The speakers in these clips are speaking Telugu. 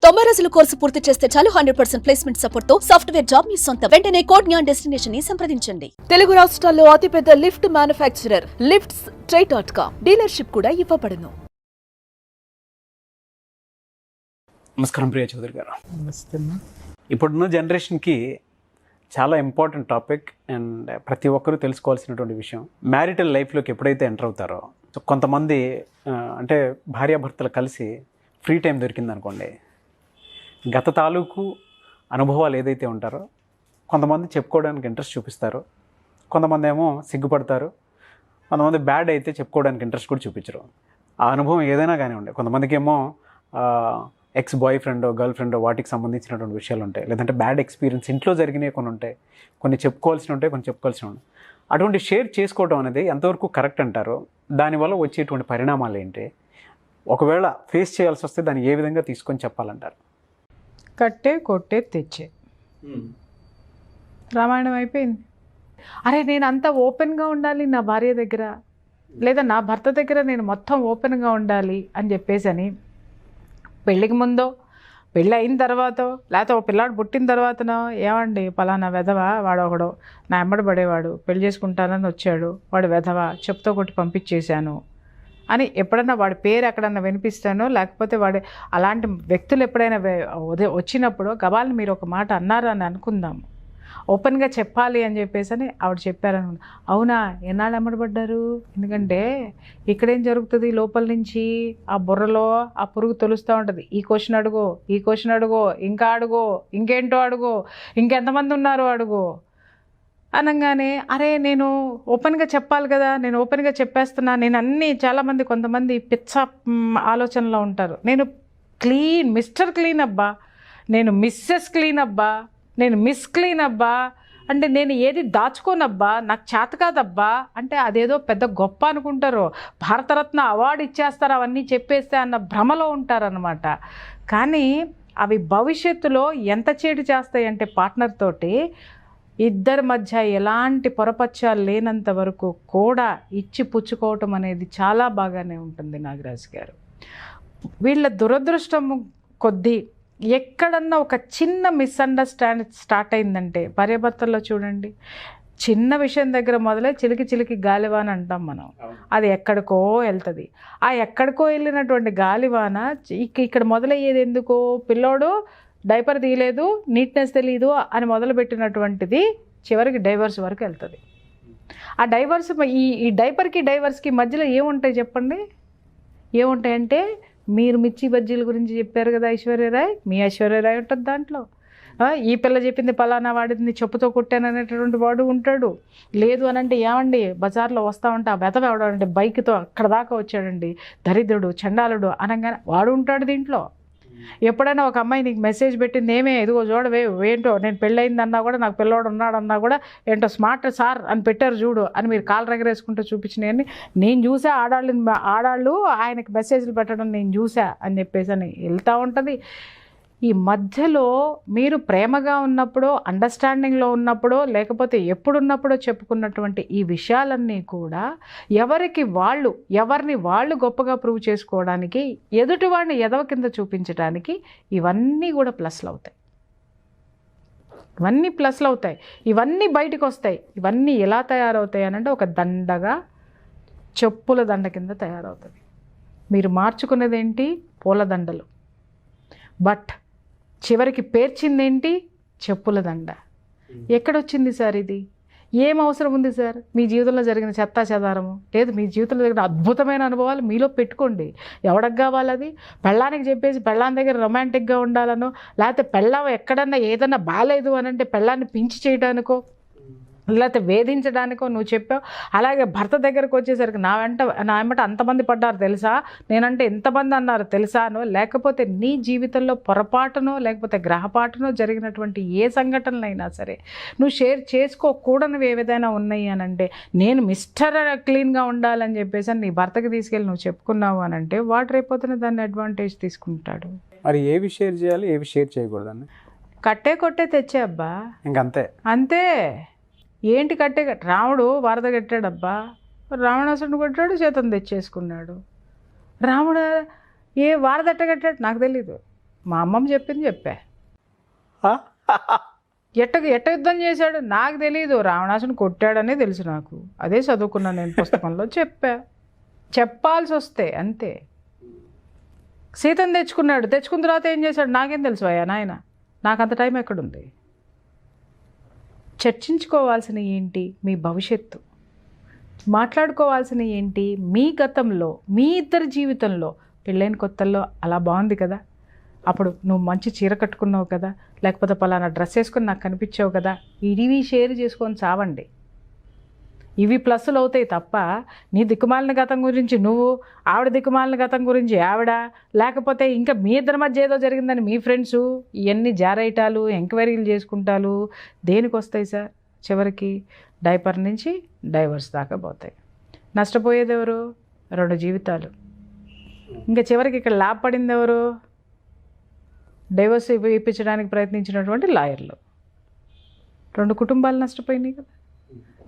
90 రోజుల కోర్సు పూర్తి చేస్తే చాలు 100% ప్లేస్మెంట్ సపోర్ట్ తో సాఫ్ట్వేర్ జాబ్ మీ సొంతం. వెంటనే కోడ్ జ్ఞాన్ డెస్టినేషన్ ని సంప్రదించండి. తెలుగు రాష్ట్రాల్లో అతిపెద్ద లిఫ్ట్ మ్యానుఫ్యాక్చరర్ లిఫ్ట్స్ ట్రై.com డీలర్షిప్ కూడా ఇవ్వబడును. నమస్కారం ప్రియ చౌదరి గారు. నమస్తే. ఇప్పుడున్న జనరేషన్కి చాలా ఇంపార్టెంట్ టాపిక్ అండ్ ప్రతి ఒక్కరూ తెలుసుకోవాల్సినటువంటి విషయం. మ్యారిటల్ లైఫ్లోకి ఎప్పుడైతే ఎంటర్ అవుతారో కొంతమంది అంటే భార్యాభర్తలు కలిసి ఫ్రీ టైం దొరికిందనుకోండి, గత తాలూకు అనుభవాలు ఏదైతే ఉంటారో కొంతమంది చెప్పుకోవడానికి ఇంట్రెస్ట్ చూపిస్తారు, కొంతమంది ఏమో సిగ్గుపడతారు, కొంతమంది బ్యాడ్ అయితే చెప్పుకోవడానికి ఇంట్రెస్ట్ కూడా చూపించరు. ఆ అనుభవం ఏదైనా కానివ్వండి, కొంతమందికి ఏమో ఎక్స్ బాయ్ ఫ్రెండో గర్ల్ ఫ్రెండో వాటికి సంబంధించినటువంటి విషయాలు ఉంటాయి, లేదంటే బ్యాడ్ ఎక్స్పీరియన్స్ ఇంట్లో జరిగినవి కొన్ని ఉంటాయి, కొన్ని చెప్పుకోవాల్సి ఉంటాయి, కొన్ని చెప్పుకోవాల్సి ఉంటాయి. అటువంటి షేర్ చేసుకోవడం అనేది ఎంతవరకు కరెక్ట్ అంటారో, దానివల్ల వచ్చేటువంటి పరిణామాలు ఏంటి, ఒకవేళ ఫేస్ చేయాల్సి వస్తే దాన్ని ఏ విధంగా తీసుకొని చెప్పాలంటారు? కట్టే కొట్టే తెచ్చే రామాయణం అయిపోయింది. అరే నేను అంతా ఓపెన్గా ఉండాలి నా భార్య దగ్గర, లేదా నా భర్త దగ్గర నేను మొత్తం ఓపెన్గా ఉండాలి అని చెప్పేసి అని పెళ్ళికి ముందో పెళ్ళి అయిన తర్వాతో లేకపోతే ఒక పిల్లాడు పుట్టిన తర్వాతనో, ఏమండి పలానా వెధవ వాడు ఒకడు నా ఎమ్మడి పడేవాడు, పెళ్లి చేసుకుంటానని వచ్చాడు, వాడు వెధవ చెప్తో కొట్టి పంపించేశాను అని ఎప్పుడన్నా వాడి పేరు ఎక్కడన్నా వినిపిస్తానో, లేకపోతే వాడి అలాంటి వ్యక్తులు ఎప్పుడైనా వచ్చినప్పుడు గబాల్ని మీరు ఒక మాట అన్నారు అని అనుకుందాము, ఓపెన్గా చెప్పాలి అని చెప్పేసి అని ఆవిడ చెప్పారనుకున్నా. అవునా, ఎన్నాళ్ళు ఎమ్మడబడ్డారు? ఎందుకంటే ఇక్కడేం జరుగుతుంది, లోపల నుంచి ఆ బుర్రలో ఆ పురుగు తొలుస్తూ ఉంటుంది. ఈ క్వశ్చన్ అడుగు, ఈ క్వశ్చన్ అడుగు, ఇంకా అడుగు, ఇంకేంటో అడుగు, ఇంకెంతమంది ఉన్నారు అడుగు అనగానే, అరే నేను ఓపెన్గా చెప్పాలి కదా, నేను ఓపెన్గా చెప్పేస్తున్నా, నేను అన్నీ చాలామంది కొంతమంది పిచ్చ ఆలోచనలో ఉంటారు. నేను క్లీన్, మిస్టర్ క్లీన్ అబ్బా, నేను మిస్సెస్ క్లీన్ అబ్బా, నేను మిస్ క్లీన్ అబ్బా, అంటే నేను ఏది దాచుకోనబ్బా, నాకు చేత కాదబ్బా అంటే అదేదో పెద్ద గొప్ప అనుకుంటారు. భారతరత్న అవార్డు ఇచ్చేస్తారు అవన్నీ చెప్పేస్తే అన్న భ్రమలో ఉంటారనమాట. కానీ అవి భవిష్యత్తులో ఎంత చేటు చేస్తాయి అంటే పార్ట్నర్ తోటి ఇద్దరి మధ్య ఎలాంటి పొరపచ్చాలు లేనంత వరకు కూడా ఇచ్చి పుచ్చుకోవటం అనేది చాలా బాగానే ఉంటుంది. నాగరాజు గారు, వీళ్ళ దురదృష్టం కొద్దీ ఎక్కడన్నా ఒక చిన్న మిస్అండర్స్టాండ్ స్టార్ట్ అయిందంటే, భార్యాభర్తల్లో చూడండి, చిన్న విషయం దగ్గర మొదలై చిలికి చిలికి గాలివాన అంటాం మనం, అది ఎక్కడికో వెళ్తుంది. ఆ ఎక్కడికో వెళ్ళినటువంటి గాలివాన ఇక్కడ మొదలయ్యేది ఎందుకో, పిల్లోడు డైపర్ తీయలేదు, నీట్నెస్ తెలియదు అని మొదలుపెట్టినటువంటిది చివరికి డైవర్స్ వరకు వెళ్తుంది. ఆ డైవర్స్ ఈ డైపర్కి డైవర్స్కి మధ్యలో ఏముంటాయి చెప్పండి? ఏముంటాయంటే, మీరు మిర్చి బజ్జీల గురించి చెప్పారు కదా ఐశ్వర్యరాయ్, మీ ఐశ్వర్యరాయ్ ఉంటుంది దాంట్లో. ఈ పిల్ల చెప్పింది పలానా వాడిని చెప్పుతో కొట్టాను అనేటటువంటి వాడు ఉంటాడు. లేదు అని అంటే, ఏమండి బజార్లో వస్తా ఉంటే ఆ వెతవ ఎవడంటే బైక్తో అక్కడ దాకా వచ్చాడండి, దరిద్రుడు చండాలుడు అనగానే వాడు ఉంటాడు దీంట్లో. ఎప్పుడైనా ఒక అమ్మాయి నీకు మెసేజ్ పెట్టింది, ఏమే ఇదిగో చూడవే, ఏంటో నేను పెళ్ళయిందన్నా కూడా నాకు పిల్లోడు ఉన్నాడన్నా కూడా ఏంటో స్మార్ట్ సార్ అని పెట్టారు చూడు అని మీరు కాలు రగరేసుకుంటూ చూపించినాయని నేను చూసా. ఆడాళ్ళు ఆయనకి మెసేజ్లు పెట్టడం నేను చూసా అని చెప్పేసి అని వెళ్తూ ఉంటుంది. ఈ మధ్యలో మీరు ప్రేమగా ఉన్నప్పుడో, అండర్స్టాండింగ్లో ఉన్నప్పుడో, లేకపోతే ఎప్పుడున్నప్పుడో చెప్పుకున్నటువంటి ఈ విషయాలన్నీ కూడా ఎవరిని వాళ్ళు గొప్పగా ప్రూవ్ చేసుకోవడానికి, ఎదుటివాడిని ఎదవ కింద చూపించడానికి ఇవన్నీ కూడా ప్లస్లు అవుతాయి. ఇవన్నీ బయటకు వస్తాయి. ఇవన్నీ ఎలా తయారవుతాయి అని అంటే, ఒక దండగా చెప్పుల దండ కింద తయారవుతుంది. మీరు మార్చుకునేదేంటి? పూలదండలు. బట్ చివరికి పేర్చిందేంటి? చెప్పుల దండ. ఎక్కడొచ్చింది సార్ ఇది? ఏం అవసరం ఉంది సార్? మీ జీవితంలో జరిగిన చెత్తా చెదారము, లేదు మీ జీవితంలో జరిగిన అద్భుతమైన అనుభవాలు మీలో పెట్టుకోండి. ఎవరికి కావాలి అది? పెళ్ళానికి చెప్పేసి పెళ్ళాని దగ్గర రొమాంటిక్గా ఉండాలనో, లేకపోతే పెళ్ళాం ఎక్కడన్నా ఏదన్నా బాగాలేదు అని అంటే పెళ్ళాన్ని పించి చేయడానికో, లేకపోతే వేధించడానికో నువ్వు చెప్పావు. అలాగే భర్త దగ్గరకు వచ్చేసరికి నా వెంట అంతమంది పడ్డారు తెలుసా, నేనంటే ఎంతమంది అన్నారు తెలుసానో, లేకపోతే నీ జీవితంలో పొరపాటునో లేకపోతే గ్రహపాటునో జరిగినటువంటి ఏ సంఘటనలైనా సరే నువ్వు షేర్ చేసుకోకూడనివి ఏదైనా ఉన్నాయి అని అంటే, నేను మిస్టర్ క్లీన్గా ఉండాలని చెప్పేసి నీ భర్తకి తీసుకెళ్ళి నువ్వు చెప్పుకున్నావు అని అంటే, వాడు రేపొద్దున దాన్ని అడ్వాంటేజ్ తీసుకుంటాడు. మరి ఏవి షేర్ చేయాలి, ఏవి షేర్ చేయకూడదని? కట్టే కొట్టే తెచ్చే అబ్బా, ఇంకంతే. అంతే. ఏంటి కట్టే? రాముడు వరద కట్టాడబ్బా, రావణాసురుడు కొట్టాడు, చేతం తెచ్చేసుకున్నాడు. రాముడు ఏ వరద ఎట్ట కట్టాడు నాకు తెలీదు. మా అమ్మమ్మ చెప్పింది చెప్పా. ఎట్ట యుద్ధం చేశాడు నాకు తెలియదు, రావణాసుని కొట్టాడనే తెలుసు నాకు, అదే చదువుకున్నాను నేను పుస్తకంలో. చెప్పాల్సి వస్తే అంతే. సీతను తెచ్చుకున్న తర్వాత ఏం చేశాడు నాకేం తెలుసు అయ్యా నాయన, నాకు అంత టైం ఎక్కడుంది. చర్చించుకోవాల్సిన ఏంటి మీ భవిష్యత్తు, మాట్లాడుకోవాల్సిన ఏంటి మీ గతంలో, మీ ఇద్దరి జీవితంలో. పెళ్ళైన కొత్తల్లో అలా బాగుంది కదా, అప్పుడు నువ్వు మంచి చీర కట్టుకున్నావు కదా, లేకపోతే పలానా డ్రెస్ వేసుకొని నాకు కనిపించావు కదా, ఇవి షేర్ చేసుకొని చావండి. ఇవి ప్లస్సులు అవుతాయి తప్ప నీ దిక్కుమాలిన గతం గురించి నువ్వు, ఆవిడ దిక్కుమాలిన గతం గురించి ఆవిడ, లేకపోతే ఇంకా మీ ఇద్దరి మధ్య ఏదో జరిగిందని మీ ఫ్రెండ్సు, ఇవన్నీ జారైటాలు ఎంక్వైరీలు చేసుకుంటాలు దేనికి వస్తాయి సార్? చివరికి డైపర్ నుంచి డైవర్స్ దాకా పోతాయి. నష్టపోయేది ఎవరు? 2 జీవితాలు. ఇంకా చివరికి ఇక్కడ లాభపడింది ఎవరు? డైవర్స్ ఇప్పించడానికి ప్రయత్నించినటువంటి లాయర్లు. 2 కుటుంబాలు నష్టపోయినాయి కదా,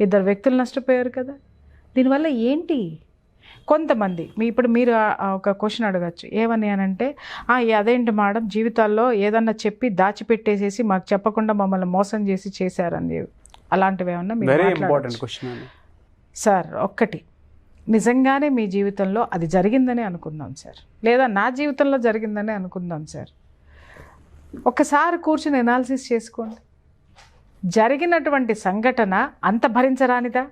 2 వ్యక్తులు నష్టపోయారు కదా. దీనివల్ల ఏంటి? కొంతమంది ఇప్పుడు మీరు ఒక క్వశ్చన్ అడగచ్చు, ఏమని అనంటే అదేంటి మేడం జీవితాల్లో ఏదన్నా చెప్పి దాచిపెట్టేసేసి మాకు చెప్పకుండా మమ్మల్ని మోసం చేసి చేశారని, అలాంటివి ఏమన్నా మీరు సార్? ఒక్కటి, నిజంగానే మీ జీవితంలో అది జరిగిందని అనుకుందాం సార్, లేదా నా జీవితంలో జరిగిందని అనుకుందాం సార్. ఒకసారి కూర్చుని ఎనాలిసిస్ చేసుకోండి. జరిగినటువంటి సంఘటన అంత భరించరానిదా?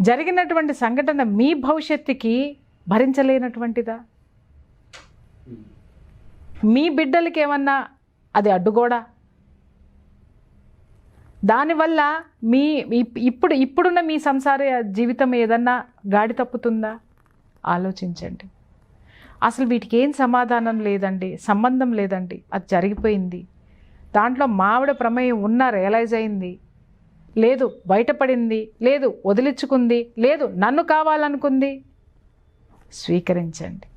జరిగినటువంటి సంఘటన మీ భవిష్యత్తుకి భరించలేనటువంటిదా? మీ బిడ్డలకి ఏమన్నా అది అడ్డుగోడా? దానివల్ల మీ ఇప్పుడున్న మీ సంసార జీవితం ఏదన్నా గాడి తప్పుతుందా? ఆలోచించండి. అసలు వీటికి ఏం సమాధానం లేదండి, సంబంధం లేదండి, అది జరిగిపోయింది. దాంట్లో మావిడ ప్రమేయం ఉన్నా రియలైజ్ అయింది, లేదు బయటపడింది, లేదు వదిలించుకుంది, లేదు నన్ను కావాలనుకుంది. స్వీకరించండి.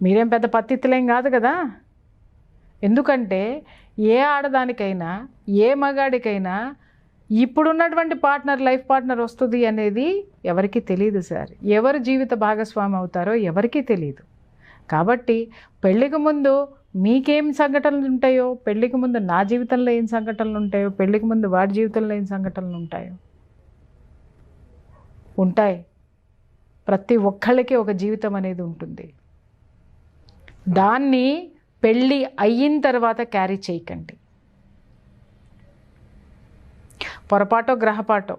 మీరేం పెద్ద పత్తిత్తులేం కాదు కదా. ఎందుకంటే ఏ ఆడదానికైనా ఏ మగాడికైనా ఇప్పుడున్నటువంటి లైఫ్ పార్ట్నర్ వస్తుంది అనేది ఎవరికీ తెలియదు సార్. ఎవరు జీవిత భాగస్వామి అవుతారో ఎవరికీ తెలియదు. కాబట్టి పెళ్ళికి ముందు మీకేం సంఘటనలు ఉంటాయో, పెళ్ళికి ముందు నా జీవితంలో ఏం సంఘటనలు ఉంటాయో, పెళ్ళికి ముందు వాడి జీవితంలో ఏం సంఘటనలు ఉంటాయి. ప్రతి ఒక్కళ్ళకి ఒక జీవితం అనేది ఉంటుంది. దాన్ని పెళ్ళి అయిన తర్వాత క్యారీ చేయకండి. పొరపాటో గ్రహపాటో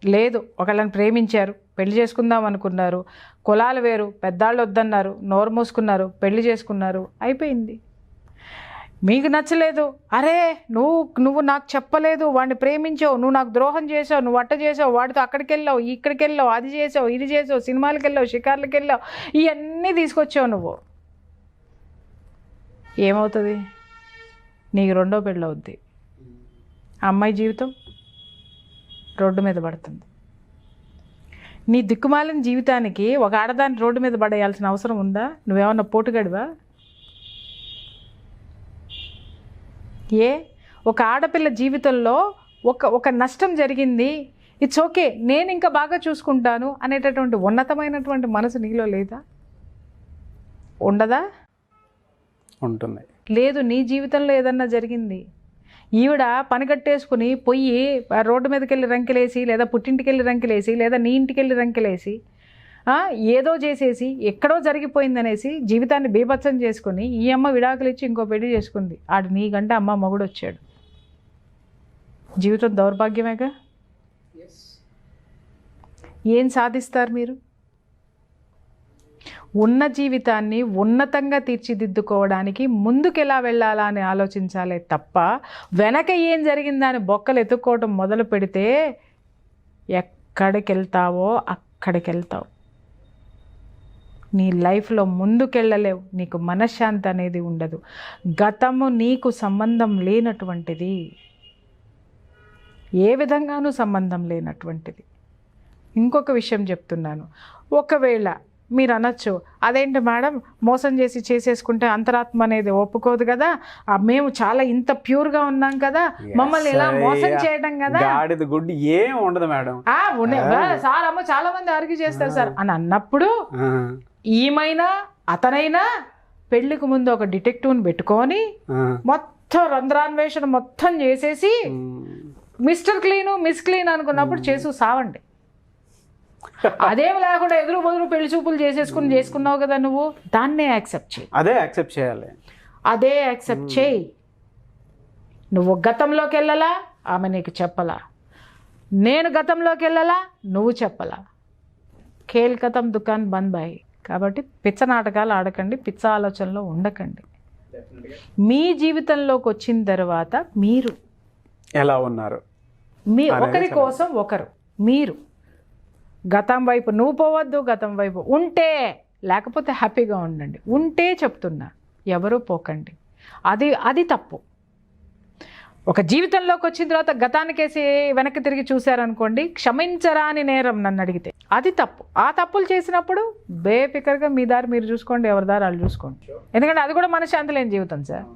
లేదు, ఒకళ్ళని ప్రేమించారు, పెళ్లి చేసుకుందాం అనుకున్నారు, కులాలు వేరు, పెద్దాళ్ళు వద్దన్నారు, నోరు మూసుకున్నారు, పెళ్లి చేసుకున్నారు, అయిపోయింది. మీకు నచ్చలేదు, అరే నువ్వు నాకు చెప్పలేదు, వాడిని ప్రేమించావు, నువ్వు నాకు ద్రోహం చేసావు, నువ్వు అట్ట చేసావు, వాడితో అక్కడికి వెళ్ళావు, ఇక్కడికి వెళ్ళావు, అది చేసావు, ఇది చేసావు, సినిమాలకు వెళ్ళావు, షికార్లకు వెళ్ళావు, ఇవన్నీ తీసుకొచ్చావు నువ్వు. ఏమవుతుంది? నీకు 2వ పెళ్ళి అవుద్ది. అమ్మాయి జీవితం రోడ్డు మీద పడుతుంది. నీ దిక్కుమాలిన జీవితానికి ఒక ఆడదాన్ని రోడ్డు మీద పడేయాల్సిన అవసరం ఉందా? నువ్వేమన్నా పోటుగడివా? ఒక ఆడపిల్ల జీవితంలో ఒక నష్టం జరిగింది, ఇట్స్ ఓకే, నేను ఇంకా బాగా చూసుకుంటాను అనేటటువంటి ఉన్నతమైనటువంటి మనసు నీలో లేదా? ఉండదా? ఉంటుంది. లేదు. నీ జీవితంలో ఏదన్నా జరిగింది, ఈవిడ పని కట్టేసుకుని పొయ్యి రోడ్డు మీదకి వెళ్ళి రంకెలేసి, లేదా పుట్టింటికి వెళ్ళి రంకెలేసి, లేదా నీ ఇంటికి వెళ్ళి రంకెలేసి, ఏదో చేసేసి ఎక్కడో జరిగిపోయిందనేసి జీవితాన్ని బీభత్సం చేసుకుని ఈ అమ్మ విడాకులు ఇచ్చి ఇంకో పెళ్లి చేసుకుంది. ఆడు నీకంటే అమ్మ మొగుడు వచ్చాడు. జీవితం దౌర్భాగ్యమేగా. ఏం సాధిస్తారు మీరు? ఉన్న జీవితాన్ని ఉన్నతంగా తీర్చిదిద్దుకోవడానికి ముందుకు ఎలా వెళ్ళాలా అని ఆలోచించాలే తప్ప వెనక ఏం జరిగిందా అని బొక్కలు ఎత్తుక్కోవడం మొదలు పెడితే ఎక్కడికి వెళ్తావో అక్కడికి వెళ్తావు. నీ లైఫ్లో ముందుకెళ్ళలేవు. నీకు మనశ్శాంతి అనేది ఉండదు. గతము నీకు సంబంధం లేనటువంటిది, ఏ విధంగానూ సంబంధం లేనటువంటిది. ఇంకొక విషయం చెప్తున్నాను. ఒకవేళ మీరు అనొచ్చు, అదేంటి మేడం మోసం చేసి చేసేసుకుంటే అంతరాత్మ అనేది ఒప్పుకోదు కదా, మేము చాలా ఇంత ప్యూర్గా ఉన్నాం కదా, మమ్మల్ని ఎలా మోసం చేయడం కదా, గుడ్డి ఏం ఉండదు మేడం. సార్ అమ్మ చాలా మంది ఆర్గ్యూ చేస్తారు సార్ అని అన్నప్పుడు ఈమైనా అతనైనా పెళ్ళికి ముందు ఒక డిటెక్టివ్ని పెట్టుకొని మొత్తం రంధ్రాన్వేషణ మొత్తం చేసేసి మిస్టర్ క్లీను మిస్ క్లీన్ అనుకున్నప్పుడు చేసు సావండి. అదేం లేకుండా ఎదురు బదులు పెళ్లి చూపులు చేసుకున్నావు కదా నువ్వు, దాన్నే యాక్సెప్ట్ చేయి. అదే యాక్సెప్ట్ చేయాలి. అదే యాక్సెప్ట్ చేయి. నువ్వు గతంలోకి వెళ్ళలా, ఆమె నీకు చెప్పలా. నేను గతంలోకి వెళ్ళలా, నువ్వు చెప్పలా. ఖేల్ ఖతం దుకాన్ బంద్ బాయ్. కాబట్టి పిచ్చ నాటకాలు ఆడకండి, పిచ్చ ఆలోచనలో ఉండకండి. మీ జీవితంలోకి వచ్చిన తర్వాత మీరు ఎలా ఉన్నారు, మీ ఒకరి కోసం ఒకరు, మీరు గతం వైపు నువ్వు పోవద్దు, గతం వైపు ఉంటే, లేకపోతే హ్యాపీగా ఉండండి. ఉంటే చెప్తున్నా, ఎవరూ పోకండి. అది తప్పు. ఒక జీవితంలోకి వచ్చిన తర్వాత గతానికేసి వెనక్కి తిరిగి చూశారనుకోండి, క్షమించరాని నేరం నన్ను అడిగితే, అది తప్పు. ఆ తప్పులు చేసినప్పుడు బేఫికర్గా మీ దారి మీరు చూసుకోండి, ఎవరి దారి వాళ్ళు చూసుకోండి. ఎందుకంటే అది కూడా మనశ్శాంతి లేని జీవితం సార్.